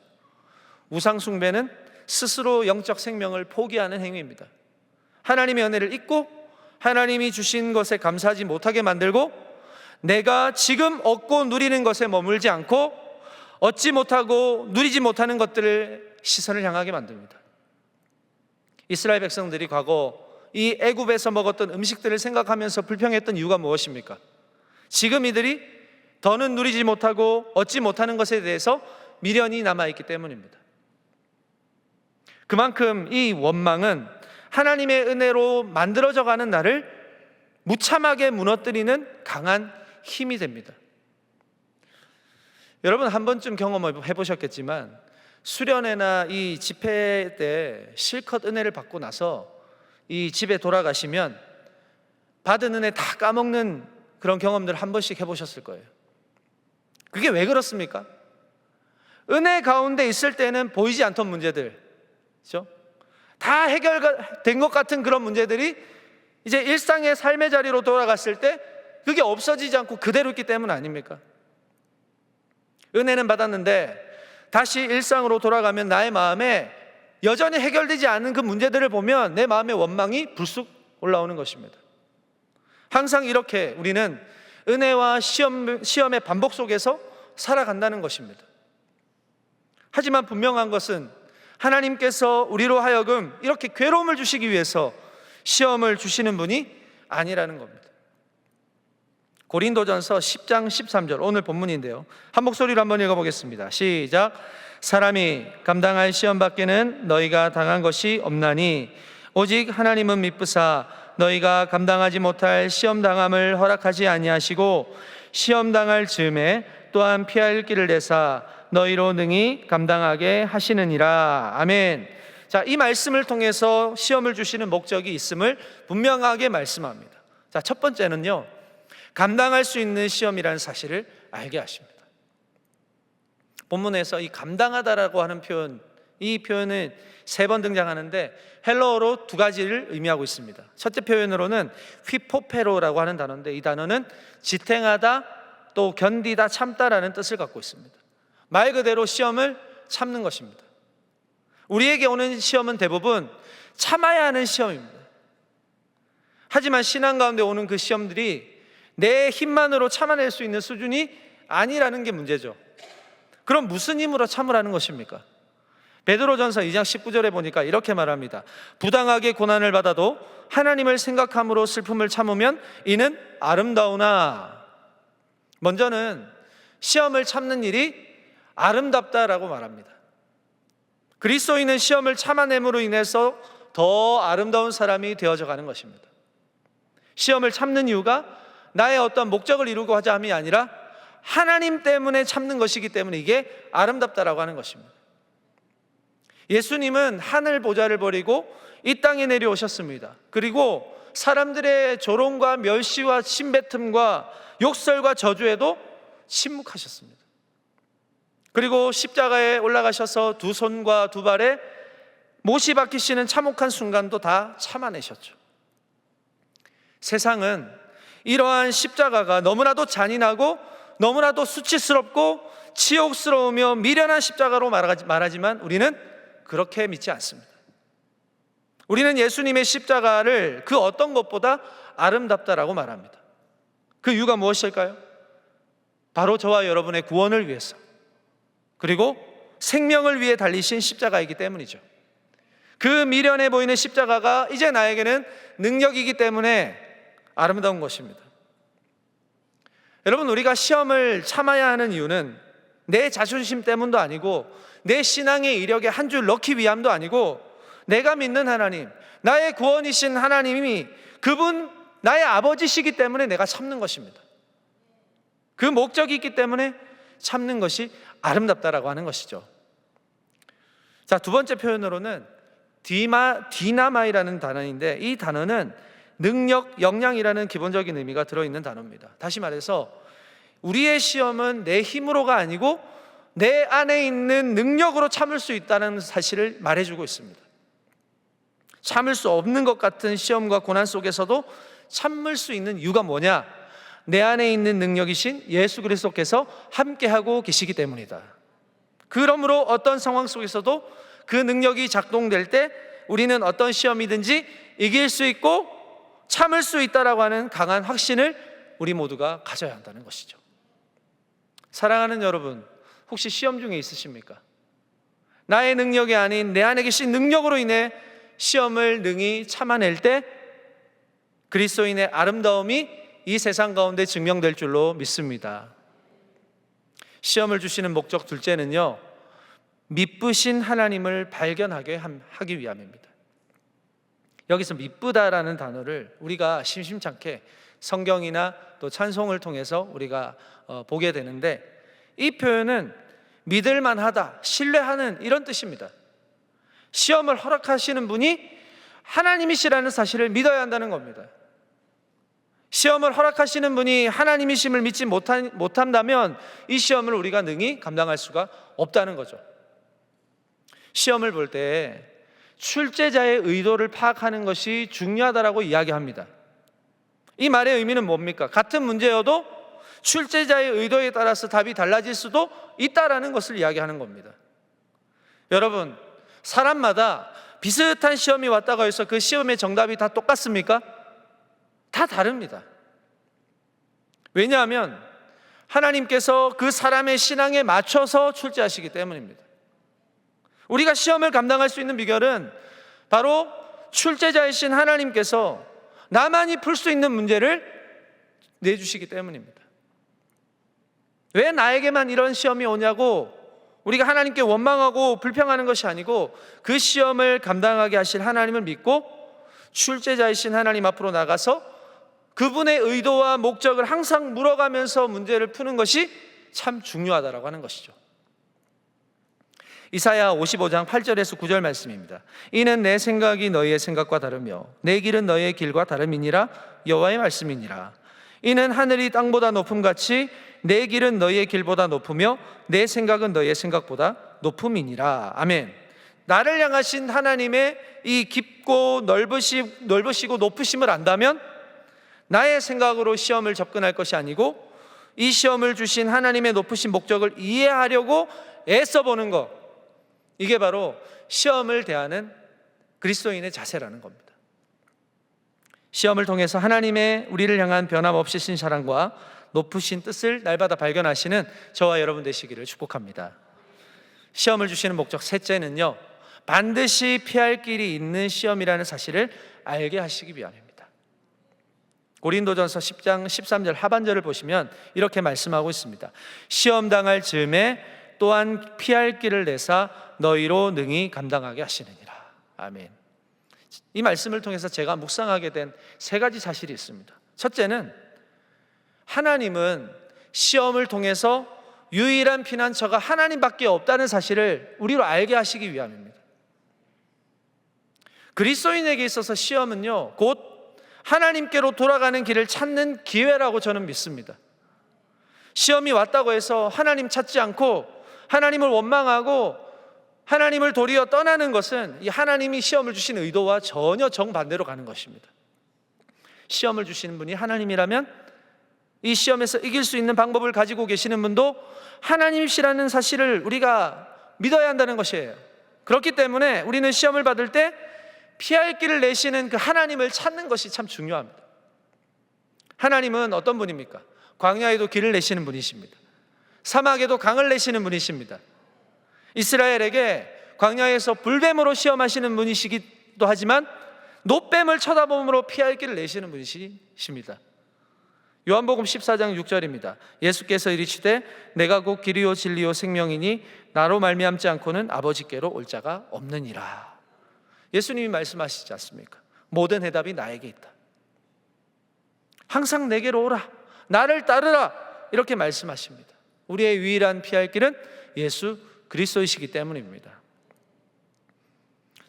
우상 숭배는 스스로 영적 생명을 포기하는 행위입니다. 하나님의 은혜를 잊고 하나님이 주신 것에 감사하지 못하게 만들고 내가 지금 얻고 누리는 것에 머물지 않고 얻지 못하고 누리지 못하는 것들을 시선을 향하게 만듭니다. 이스라엘 백성들이 과거 이 애굽에서 먹었던 음식들을 생각하면서 불평했던 이유가 무엇입니까? 지금 이들이 더는 누리지 못하고 얻지 못하는 것에 대해서 미련이 남아있기 때문입니다. 그만큼 이 원망은 하나님의 은혜로 만들어져가는 나를 무참하게 무너뜨리는 강한 힘이 됩니다. 여러분 한 번쯤 경험해 보셨겠지만 수련회나 이 집회 때 실컷 은혜를 받고 나서 이 집에 돌아가시면 받은 은혜 다 까먹는 그런 경험들 한 번씩 해보셨을 거예요. 그게 왜 그렇습니까? 은혜 가운데 있을 때는 보이지 않던 문제들, 그렇죠? 다 해결된 것 같은 그런 문제들이 이제 일상의 삶의 자리로 돌아갔을 때 그게 없어지지 않고 그대로 있기 때문 아닙니까? 은혜는 받았는데 다시 일상으로 돌아가면 나의 마음에 여전히 해결되지 않은 그 문제들을 보면 내 마음의 원망이 불쑥 올라오는 것입니다. 항상 이렇게 우리는 은혜와 시험의 반복 속에서 살아간다는 것입니다. 하지만 분명한 것은 하나님께서 우리로 하여금 이렇게 괴로움을 주시기 위해서 시험을 주시는 분이 아니라는 겁니다. 고린도전서 10장 13절 오늘 본문인데요, 한 목소리로 한번 읽어보겠습니다. 시작. 사람이 감당할 시험 밖에는 너희가 당한 것이 없나니 오직 하나님은 미쁘사 너희가 감당하지 못할 시험 당함을 허락하지 아니하시고 시험 당할 즈음에 또한 피할 길을 내사 너희로 능히 감당하게 하시느니라. 아멘. 자, 이 말씀을 통해서 시험을 주시는 목적이 있음을 분명하게 말씀합니다. 자, 첫 번째는요, 감당할 수 있는 시험이라는 사실을 알게 하십니다. 본문에서 이 감당하다라고 하는 표현, 이 표현은 3번 등장하는데 헬러어로 2가지를 의미하고 있습니다. 첫째 표현으로는 휘포페로라고 하는 단어인데 이 단어는 지탱하다, 또 견디다, 참다라는 뜻을 갖고 있습니다. 말 그대로 시험을 참는 것입니다. 우리에게 오는 시험은 대부분 참아야 하는 시험입니다. 하지만 신앙 가운데 오는 그 시험들이 내 힘만으로 참아낼 수 있는 수준이 아니라는 게 문제죠. 그럼 무슨 힘으로 참으라는 것입니까? 베드로전서 2장 19절에 보니까 이렇게 말합니다. 부당하게 고난을 받아도 하나님을 생각함으로 슬픔을 참으면 이는 아름다우나. 먼저는 시험을 참는 일이 아름답다라고 말합니다. 그리스도인은 시험을 참아냄으로 인해서 더 아름다운 사람이 되어져 가는 것입니다. 시험을 참는 이유가 나의 어떤 목적을 이루고 하자 함이 아니라 하나님 때문에 참는 것이기 때문에 이게 아름답다라고 하는 것입니다. 예수님은 하늘 보좌를 버리고 이 땅에 내려오셨습니다. 그리고 사람들의 조롱과 멸시와 침뱉음과 욕설과 저주에도 침묵하셨습니다. 그리고 십자가에 올라가셔서 2 손과 2 발에 못이 박히시는 참혹한 순간도 다 참아내셨죠. 세상은 이러한 십자가가 너무나도 잔인하고 너무나도 수치스럽고 치욕스러우며 미련한 십자가로 말하지만 우리는 그렇게 믿지 않습니다. 우리는 예수님의 십자가를 그 어떤 것보다 아름답다라고 말합니다. 그 이유가 무엇일까요? 바로 저와 여러분의 구원을 위해서, 그리고 생명을 위해 달리신 십자가이기 때문이죠. 그 미련해 보이는 십자가가 이제 나에게는 능력이기 때문에 아름다운 것입니다. 여러분, 우리가 시험을 참아야 하는 이유는 내 자존심 때문도 아니고 내 신앙의 이력에 한 줄 넣기 위함도 아니고 내가 믿는 하나님, 나의 구원이신 하나님이 그분 나의 아버지시기 때문에 내가 참는 것입니다. 그 목적이 있기 때문에 참는 것이 아름답다라고 하는 것이죠. 자, 2번째 표현으로는 디나마이라는 단어인데 이 단어는 능력, 역량이라는 기본적인 의미가 들어있는 단어입니다. 다시 말해서 우리의 시험은 내 힘으로가 아니고 내 안에 있는 능력으로 참을 수 있다는 사실을 말해주고 있습니다. 참을 수 없는 것 같은 시험과 고난 속에서도 참을 수 있는 이유가 뭐냐? 내 안에 있는 능력이신 예수 그리스도께서 함께하고 계시기 때문이다. 그러므로 어떤 상황 속에서도 그 능력이 작동될 때 우리는 어떤 시험이든지 이길 수 있고 참을 수 있다라고 하는 강한 확신을 우리 모두가 가져야 한다는 것이죠. 사랑하는 여러분, 혹시 시험 중에 있으십니까? 나의 능력이 아닌 내 안에 계신 능력으로 인해 시험을 능히 참아낼 때 그리스도인의 아름다움이 이 세상 가운데 증명될 줄로 믿습니다. 시험을 주시는 목적 둘째는요, 미쁘신 하나님을 발견하게 하기 위함입니다. 여기서 미쁘다라는 단어를 우리가 심심찮게 성경이나 또 찬송을 통해서 우리가 보게 되는데, 이 표현은 믿을만하다, 신뢰하는 이런 뜻입니다. 시험을 허락하시는 분이 하나님이시라는 사실을 믿어야 한다는 겁니다. 시험을 허락하시는 분이 하나님이심을 믿지 못한다면 이 시험을 우리가 능히 감당할 수가 없다는 거죠. 시험을 볼 때 출제자의 의도를 파악하는 것이 중요하다라고 이야기합니다. 이 말의 의미는 뭡니까? 같은 문제여도 출제자의 의도에 따라서 답이 달라질 수도 있다라는 것을 이야기하는 겁니다. 여러분, 사람마다 비슷한 시험이 왔다고 해서 그 시험의 정답이 다 똑같습니까? 다 다릅니다. 왜냐하면 하나님께서 그 사람의 신앙에 맞춰서 출제하시기 때문입니다. 우리가 시험을 감당할 수 있는 비결은 바로 출제자이신 하나님께서 나만이 풀 수 있는 문제를 내주시기 때문입니다. 왜 나에게만 이런 시험이 오냐고 우리가 하나님께 원망하고 불평하는 것이 아니고, 그 시험을 감당하게 하실 하나님을 믿고 출제자이신 하나님 앞으로 나가서 그분의 의도와 목적을 항상 물어가면서 문제를 푸는 것이 참 중요하다라고 하는 것이죠. 이사야 55장 8절에서 9절 말씀입니다. 이는 내 생각이 너희의 생각과 다르며 내 길은 너희의 길과 다름이니라. 여호와의 말씀이니라. 이는 하늘이 땅보다 높음같이 내 길은 너희의 길보다 높으며 내 생각은 너희의 생각보다 높음이니라. 아멘. 나를 향하신 하나님의 이 깊고 넓으시고 높으심을 안다면 나의 생각으로 시험을 접근할 것이 아니고, 이 시험을 주신 하나님의 높으신 목적을 이해하려고 애써보는 것, 이게 바로 시험을 대하는 그리스도인의 자세라는 겁니다. 시험을 통해서 하나님의 우리를 향한 변함없으신 사랑과 높으신 뜻을 날마다 발견하시는 저와 여러분 되시기를 축복합니다. 시험을 주시는 목적 셋째는요, 반드시 피할 길이 있는 시험이라는 사실을 알게 하시기 위함입니다. 고린도전서 10장 13절 하반절을 보시면 이렇게 말씀하고 있습니다. 시험 당할 즈음에 또한 피할 길을 내사 너희로 능히 감당하게 하시느니라. 아멘. 이 말씀을 통해서 제가 묵상하게 된 세 가지 사실이 있습니다. 첫째는 하나님은 시험을 통해서 유일한 피난처가 하나님밖에 없다는 사실을 우리로 알게 하시기 위함입니다. 그리스도인에게 있어서 시험은요, 곧 하나님께로 돌아가는 길을 찾는 기회라고 저는 믿습니다. 시험이 왔다고 해서 하나님 찾지 않고 하나님을 원망하고 하나님을 도리어 떠나는 것은 이 하나님이 시험을 주신 의도와 전혀 정반대로 가는 것입니다. 시험을 주시는 분이 하나님이라면 이 시험에서 이길 수 있는 방법을 가지고 계시는 분도 하나님이시라는 사실을 우리가 믿어야 한다는 것이에요. 그렇기 때문에 우리는 시험을 받을 때 피할 길을 내시는 그 하나님을 찾는 것이 참 중요합니다. 하나님은 어떤 분입니까? 광야에도 길을 내시는 분이십니다. 사막에도 강을 내시는 분이십니다. 이스라엘에게 광야에서 불뱀으로 시험하시는 분이시기도 하지만 놋뱀을 쳐다봄으로 피할 길을 내시는 분이십니다. 요한복음 14장 6절입니다. 예수께서 이르시되 내가 곧 길이요 진리요 생명이니 나로 말미암지 않고는 아버지께로 올 자가 없느니라. 예수님이 말씀하시지 않습니까? 모든 해답이 나에게 있다. 항상 내게로 오라, 나를 따르라, 이렇게 말씀하십니다. 우리의 유일한 피할 길은 예수 그리스도이시기 때문입니다.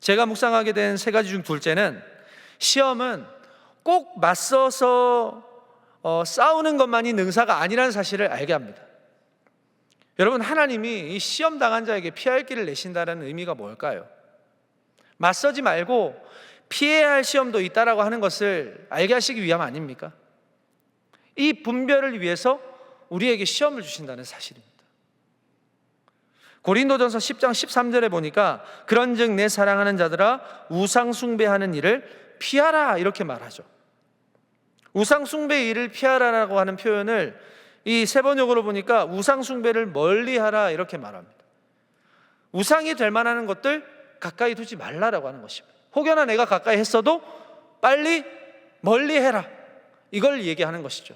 제가 묵상하게 된 세 가지 중 둘째는, 시험은 꼭 맞서서 싸우는 것만이 능사가 아니라는 사실을 알게 합니다. 여러분, 하나님이 이 시험 당한 자에게 피할 길을 내신다는 의미가 뭘까요? 맞서지 말고 피해야 할 시험도 있다라고 하는 것을 알게 하시기 위함 아닙니까? 이 분별을 위해서 우리에게 시험을 주신다는 사실입니다. 고린도전서 10장 13절에 보니까 그런즉 내 사랑하는 자들아 우상 숭배하는 일을 피하라, 이렇게 말하죠. 우상 숭배의 일을 피하라라고 하는 표현을 이 세번역으로 보니까 우상 숭배를 멀리하라, 이렇게 말합니다. 우상이 될 만한 것들 가까이 두지 말라라고 하는 것입니다. 혹여나 내가 가까이 했어도 빨리 멀리해라, 이걸 얘기하는 것이죠.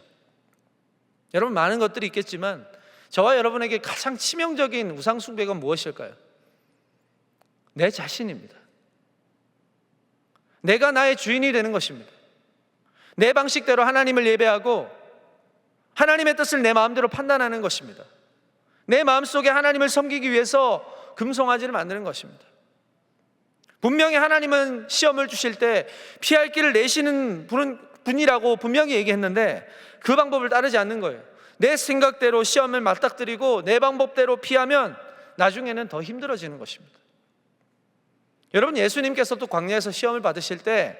여러분, 많은 것들이 있겠지만 저와 여러분에게 가장 치명적인 우상 숭배가 무엇일까요? 내 자신입니다. 내가 나의 주인이 되는 것입니다. 내 방식대로 하나님을 예배하고 하나님의 뜻을 내 마음대로 판단하는 것입니다. 내 마음속에 하나님을 섬기기 위해서 금송아지를 만드는 것입니다. 분명히 하나님은 시험을 주실 때 피할 길을 내시는 분이라고 분명히 얘기했는데 그 방법을 따르지 않는 거예요. 내 생각대로 시험을 맞닥뜨리고 내 방법대로 피하면 나중에는 더 힘들어지는 것입니다. 여러분, 예수님께서도 광야에서 시험을 받으실 때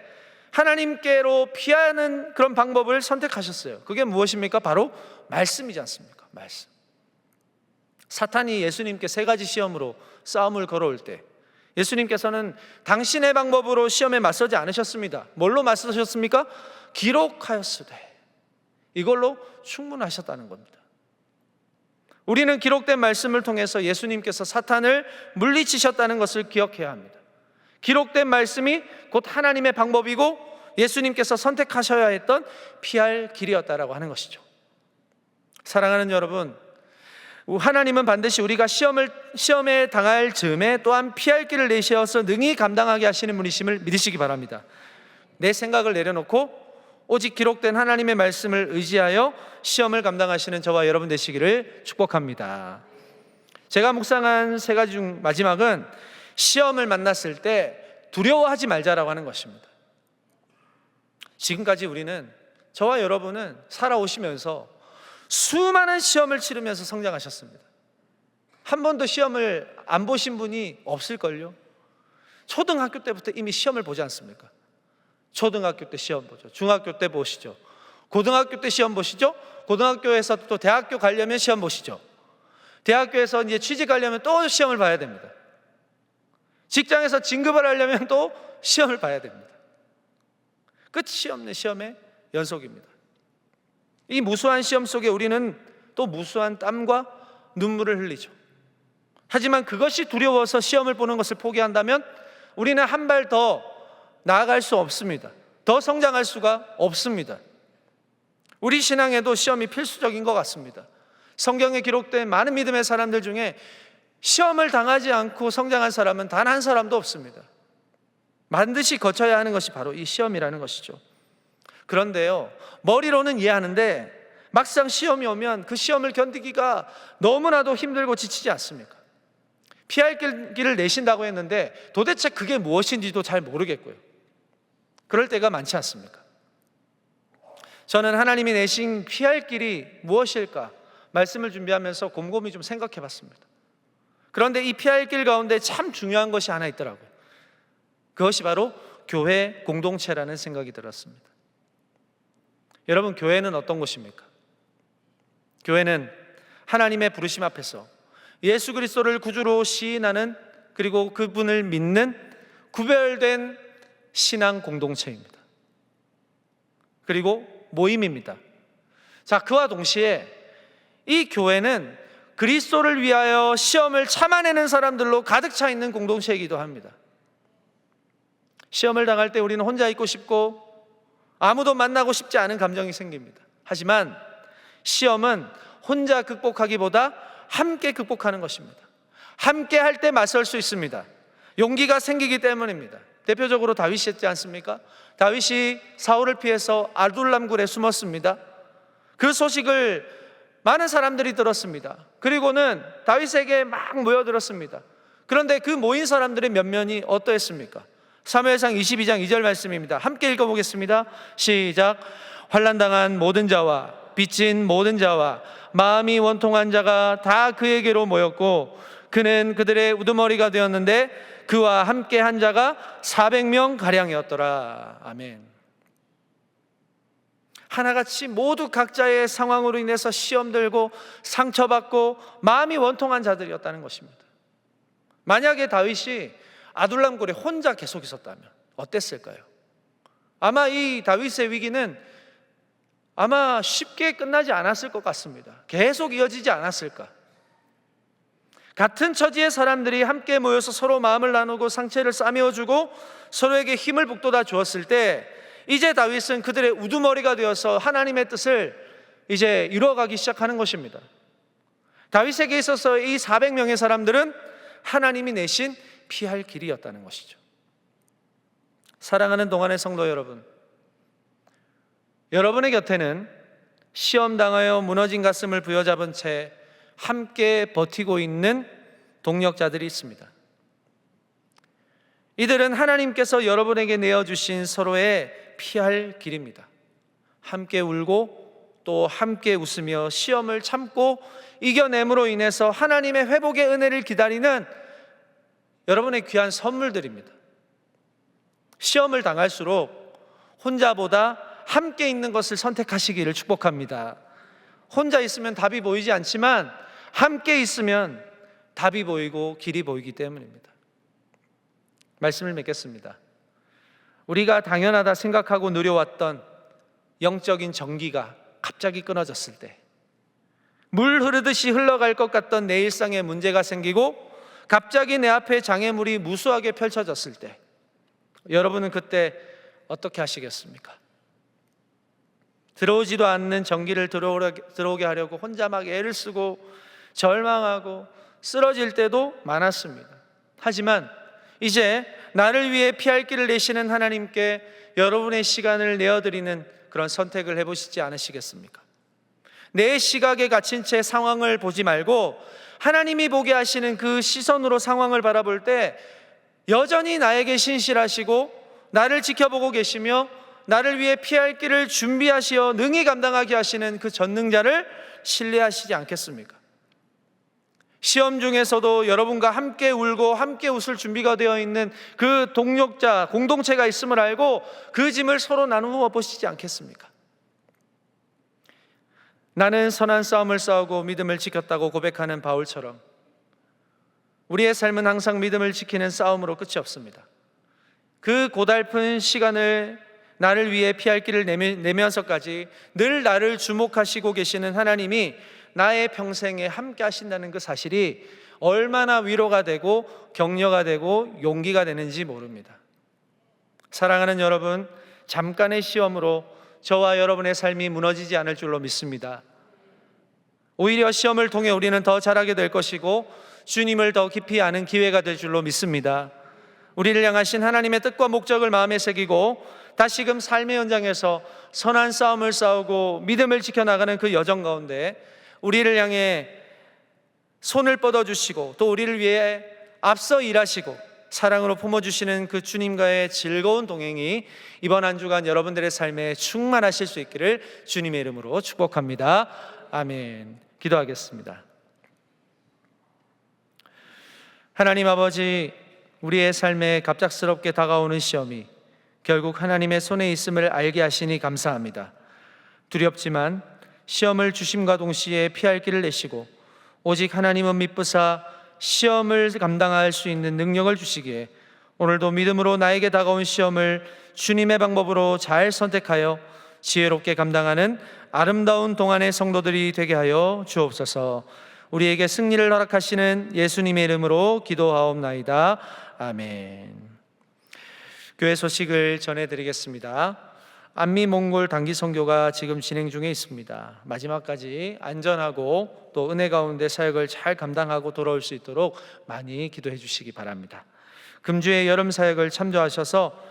하나님께로 피하는 그런 방법을 선택하셨어요. 그게 무엇입니까? 바로 말씀이지 않습니까? 말씀. 사탄이 예수님께 3가지 시험으로 싸움을 걸어올 때 예수님께서는 당신의 방법으로 시험에 맞서지 않으셨습니다. 뭘로 맞서셨습니까? 기록하였으되, 이걸로 충분하셨다는 겁니다. 우리는 기록된 말씀을 통해서 예수님께서 사탄을 물리치셨다는 것을 기억해야 합니다. 기록된 말씀이 곧 하나님의 방법이고 예수님께서 선택하셔야 했던 피할 길이었다라고 하는 것이죠. 사랑하는 여러분, 하나님은 반드시 우리가 시험에 당할 즈음에 또한 피할 길을 내셔서 능히 감당하게 하시는 분이심을 믿으시기 바랍니다. 내 생각을 내려놓고 오직 기록된 하나님의 말씀을 의지하여 시험을 감당하시는 저와 여러분 되시기를 축복합니다. 제가 묵상한 3가지 중 마지막은 시험을 만났을 때 두려워하지 말자라고 하는 것입니다. 지금까지 우리는, 저와 여러분은 살아오시면서 수많은 시험을 치르면서 성장하셨습니다. 한 번도 시험을 안 보신 분이 없을걸요. 초등학교 때부터 이미 시험을 보지 않습니까? 초등학교 때 시험 보죠. 중학교 때 보시죠. 고등학교 때 시험 보시죠. 고등학교에서 또 대학교 가려면 시험 보시죠. 대학교에서 이제 취직하려면 또 시험을 봐야 됩니다. 직장에서 진급을 하려면 또 시험을 봐야 됩니다. 끝이 없는 시험의 연속입니다. 이 무수한 시험 속에 우리는 또 무수한 땀과 눈물을 흘리죠. 하지만 그것이 두려워서 시험을 보는 것을 포기한다면 우리는 한 발 더 나아갈 수 없습니다. 더 성장할 수가 없습니다. 우리 신앙에도 시험이 필수적인 것 같습니다. 성경에 기록된 많은 믿음의 사람들 중에 시험을 당하지 않고 성장한 사람은 단 한 사람도 없습니다. 반드시 거쳐야 하는 것이 바로 이 시험이라는 것이죠. 그런데요, 머리로는 이해하는데 막상 시험이 오면 그 시험을 견디기가 너무나도 힘들고 지치지 않습니까? 피할 길을 내신다고 했는데 도대체 그게 무엇인지도 잘 모르겠고요. 그럴 때가 많지 않습니까? 저는 하나님이 내신 피할 길이 무엇일까 말씀을 준비하면서 곰곰이 좀 생각해 봤습니다. 그런데 이 피할 길 가운데 참 중요한 것이 하나 있더라고요. 그것이 바로 교회 공동체라는 생각이 들었습니다. 여러분, 교회는 어떤 곳입니까? 교회는 하나님의 부르심 앞에서 예수 그리스도를 구주로 시인하는, 그리고 그분을 믿는 구별된 신앙 공동체입니다. 그리고 모임입니다. 자, 그와 동시에 이 교회는 그리스도를 위하여 시험을 참아내는 사람들로 가득 차 있는 공동체이기도 합니다. 시험을 당할 때 우리는 혼자 있고 싶고 아무도 만나고 싶지 않은 감정이 생깁니다. 하지만 시험은 혼자 극복하기보다 함께 극복하는 것입니다. 함께 할 때 맞설 수 있습니다. 용기가 생기기 때문입니다. 대표적으로 다윗이었지 않습니까? 다윗이 사울을 피해서 아둘람 굴에 숨었습니다. 그 소식을 많은 사람들이 들었습니다. 그리고는 다윗에게 막 모여들었습니다. 그런데 그 모인 사람들의 면면이 어떠했습니까? 사무엘상 22장 2절 말씀입니다. 함께 읽어보겠습니다. 시작. 환난당한 모든 자와 빚진 모든 자와 마음이 원통한 자가 다 그에게로 모였고 그는 그들의 우두머리가 되었는데 그와 함께 한 자가 400명 가량이었더라. 아멘. 하나같이 모두 각자의 상황으로 인해서 시험 들고 상처받고 마음이 원통한 자들이었다는 것입니다. 만약에 다윗이 아둘람굴에 혼자 계속 있었다면 어땠을까요? 아마 이 다윗의 위기는 아마 쉽게 끝나지 않았을 것 같습니다. 계속 이어지지 않았을까? 같은 처지의 사람들이 함께 모여서 서로 마음을 나누고 상처를 싸매어주고 서로에게 힘을 북돋아 주었을 때 이제 다윗은 그들의 우두머리가 되어서 하나님의 뜻을 이제 이루어가기 시작하는 것입니다. 다윗에게 있어서 이 400명의 사람들은 하나님이 내신 피할 길이었다는 것이죠. 사랑하는 동안의 성도 여러분, 여러분의 곁에는 시험 당하여 무너진 가슴을 부여잡은 채 함께 버티고 있는 동력자들이 있습니다. 이들은 하나님께서 여러분에게 내어주신 서로의 피할 길입니다. 함께 울고 또 함께 웃으며 시험을 참고 이겨냄으로 인해서 하나님의 회복의 은혜를 기다리는 여러분의 귀한 선물들입니다. 시험을 당할수록 혼자보다 함께 있는 것을 선택하시기를 축복합니다. 혼자 있으면 답이 보이지 않지만 함께 있으면 답이 보이고 길이 보이기 때문입니다. 말씀을 맺겠습니다. 우리가 당연하다 생각하고 누려왔던 영적인 전기가 갑자기 끊어졌을 때, 물 흐르듯이 흘러갈 것 같던 내 일상에 문제가 생기고 갑자기 내 앞에 장애물이 무수하게 펼쳐졌을 때, 여러분은 그때 어떻게 하시겠습니까? 들어오지도 않는 전기를 들어오게 하려고 혼자 막 애를 쓰고 절망하고 쓰러질 때도 많았습니다. 하지만 이제 나를 위해 피할 길을 내시는 하나님께 여러분의 시간을 내어드리는 그런 선택을 해보시지 않으시겠습니까? 내 시각에 갇힌 채 상황을 보지 말고 하나님이 보게 하시는 그 시선으로 상황을 바라볼 때 여전히 나에게 신실하시고 나를 지켜보고 계시며 나를 위해 피할 길을 준비하시어 능히 감당하게 하시는 그 전능자를 신뢰하시지 않겠습니까? 시험 중에서도 여러분과 함께 울고 함께 웃을 준비가 되어 있는 그 동력자, 공동체가 있음을 알고 그 짐을 서로 나누어 보시지 않겠습니까? 나는 선한 싸움을 싸우고 믿음을 지켰다고 고백하는 바울처럼 우리의 삶은 항상 믿음을 지키는 싸움으로 끝이 없습니다. 그 고달픈 시간을 나를 위해 피할 길을 내면서까지 늘 나를 주목하시고 계시는 하나님이 나의 평생에 함께 하신다는 그 사실이 얼마나 위로가 되고 격려가 되고 용기가 되는지 모릅니다. 사랑하는 여러분, 잠깐의 시험으로 저와 여러분의 삶이 무너지지 않을 줄로 믿습니다. 오히려 시험을 통해 우리는 더 잘하게 될 것이고 주님을 더 깊이 아는 기회가 될 줄로 믿습니다. 우리를 향하신 하나님의 뜻과 목적을 마음에 새기고 다시금 삶의 현장에서 선한 싸움을 싸우고 믿음을 지켜나가는 그 여정 가운데 우리를 향해 손을 뻗어주시고 또 우리를 위해 앞서 일하시고 사랑으로 품어주시는 그 주님과의 즐거운 동행이 이번 한 주간 여러분들의 삶에 충만하실 수 있기를 주님의 이름으로 축복합니다. 아멘. 기도하겠습니다. 하나님 아버지, 우리의 삶에 갑작스럽게 다가오는 시험이 결국 하나님의 손에 있음을 알게 하시니 감사합니다. 두렵지만 시험을 주심과 동시에 피할 길을 내시고 오직 하나님은 미쁘사 시험을 감당할 수 있는 능력을 주시기에 오늘도 믿음으로 나에게 다가온 시험을 주님의 방법으로 잘 선택하여 지혜롭게 감당하는 아름다운 동안의 성도들이 되게 하여 주옵소서. 우리에게 승리를 허락하시는 예수님의 이름으로 기도하옵나이다. 아멘. 교회 소식을 전해드리겠습니다. 안미 몽골 단기 선교가 지금 진행 중에 있습니다. 마지막까지 안전하고 또 은혜 가운데 사역을 잘 감당하고 돌아올 수 있도록 많이 기도해 주시기 바랍니다. 금주의 여름 사역을 참조하셔서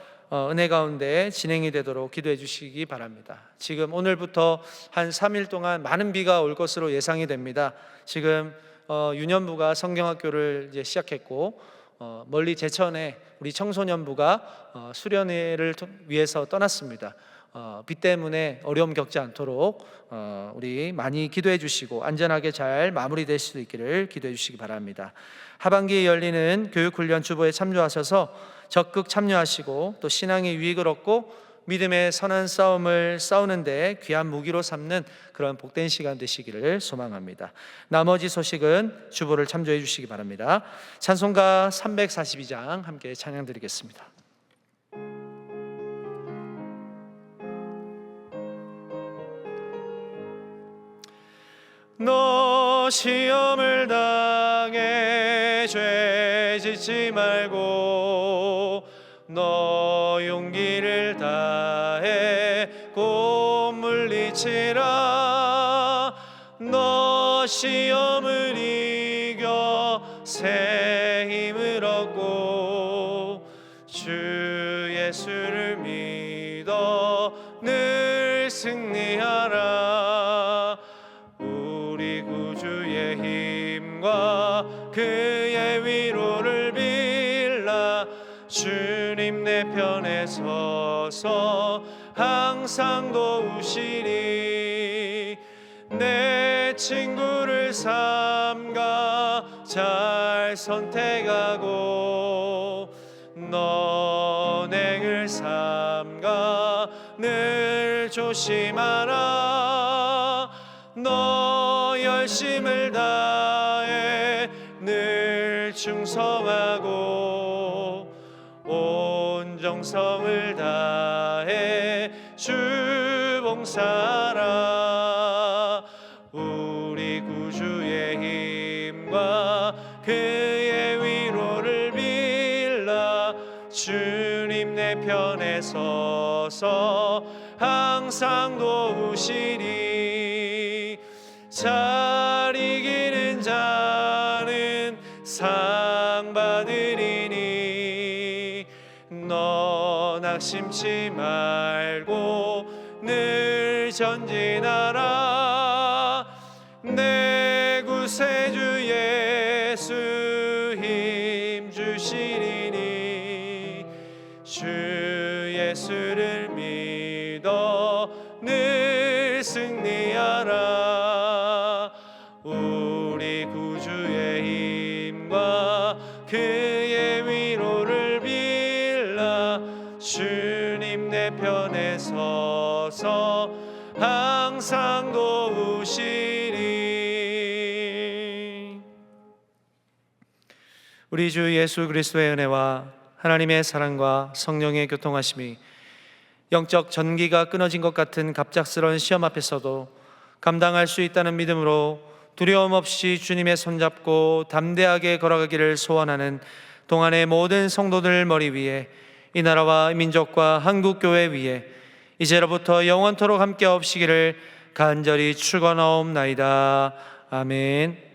은혜 가운데 진행이 되도록 기도해 주시기 바랍니다. 지금 오늘부터 한 3일 동안 많은 비가 올 것으로 예상이 됩니다. 지금 유년부가 성경학교를 이제 시작했고 멀리 제천에 우리 청소년부가 수련회를 위해서 떠났습니다. 비 때문에 어려움 겪지 않도록 우리 많이 기도해 주시고 안전하게 잘 마무리될 수 있기를 기도해 주시기 바랍니다. 하반기에 열리는 교육훈련 주보에 참조하셔서 적극 참여하시고 또 신앙의 유익을 얻고 믿음의 선한 싸움을 싸우는데 귀한 무기로 삼는 그런 복된 시간 되시기를 소망합니다. 나머지 소식은 주보를 참조해 주시기 바랍니다. 찬송가 342장 함께 찬양 드리겠습니다. 너 시험을 당해 죄 짓지 말고 너 용기를 다해 곧 물리치라. 너 시험을 이겨 새 힘을 얻고 주 예수를 믿어 늘 승리하라. 우리 구주의 힘과 그의 위로를 빌라. 주님 내 편에 서서 항상 도우시리. 내 친구를 삼가 잘 선택하고 너행을 삼가 늘 조심하라. 너 열심을 다해 늘 충성하고 온 정성을 다해 주 봉사하라. 우리 구주의 힘과 그의 위로를 빌라. 주님 내 편에 서서 항상 도우시리. 잘 이기는 자는 상 받으리니 너 낙심치 말고 늘 전진하라. 내 구세주 예수 힘 주시리니 주 예수를 믿어 늘 승리하라. 우리 구주의 힘과 그의 위로를 빌라. 주님 내 편에 서서 항상 도우시리. 우리 주 예수 그리스도의 은혜와 하나님의 사랑과 성령의 교통하심이 영적 전기가 끊어진 것 같은 갑작스러운 시험 앞에서도 감당할 수 있다는 믿음으로 두려움 없이 주님의 손잡고 담대하게 걸어가기를 소원하는 동안의 모든 성도들 머리 위에, 이 나라와 민족과 한국교회 위에 이제로부터 영원토록 함께 없시기를 간절히 축원하옵나이다. 아멘.